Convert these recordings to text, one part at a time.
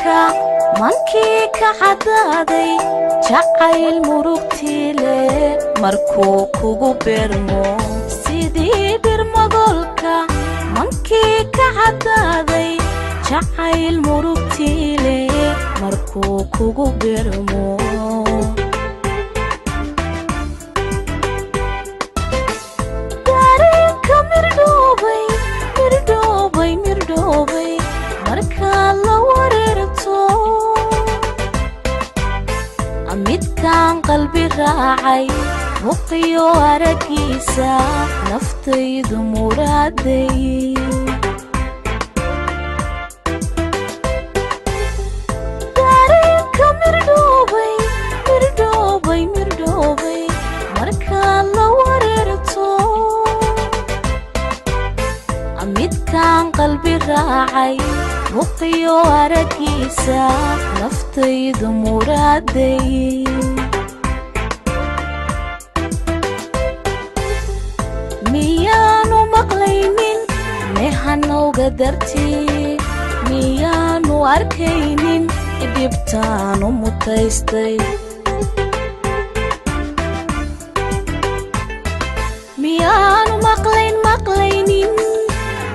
maqalka mankii ka cadaaday jacayl murugtiile markuu kugu beermo sidii birmagolka mankii ka cadaaday jacayl murugtiile markuu kugu beermo midkaan qalbi raacay muqiyo aragiisa naftaydu muraaday dareenka mirdhoobay markaa la wareerto midkaan qalbi raacay muqiyo aragiisa naftaydu muraaday miyaanu maqlaynin mehanowga dartii miyaanu arkaynin dhibtaanu mutaystay miyaanu maqlaynin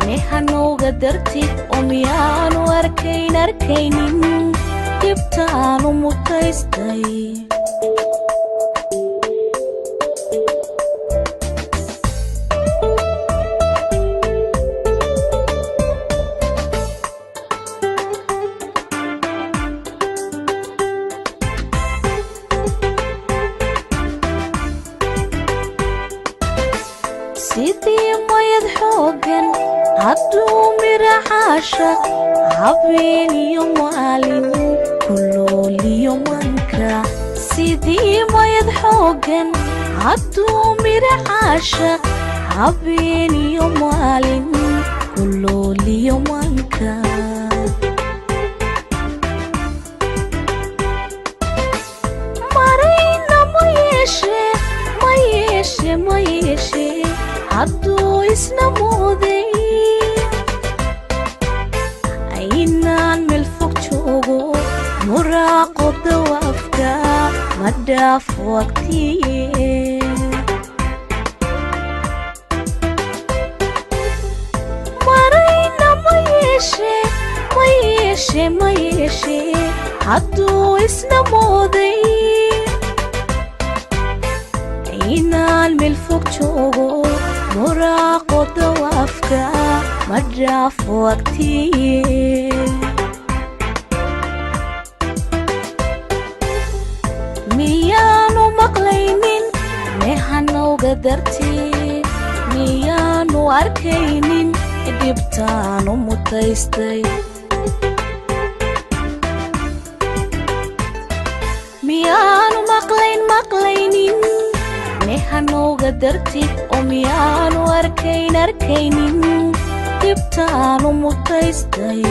mehanowga dartii oo miyaanu arkaynin dhibtaanu mutaystay sidii mayad xoogan hadduu mira caashaq habeeniyo maalin kulooliyo manka sidii mayad xoogan hadduu mira caashaq habeeniyo maalin kulooliyo manka marayna ma yeeshe hadduu isna mooday aynaan meel fog joogo muraaqo dawaafka ma dhaaf waqtiye marayna ma yeeshe hadduu isna mooday aynaan meel fog joogo muraaqo dawaafka ma dhaaf waqtiye miyaanu maqlaynin mehanowga dartii miyaanu arkaynin dhibtaanu mutaystay miyaanu maqlaynin mehanowga dartii oo miyaanu arkaynin dhibtaanu mutaystay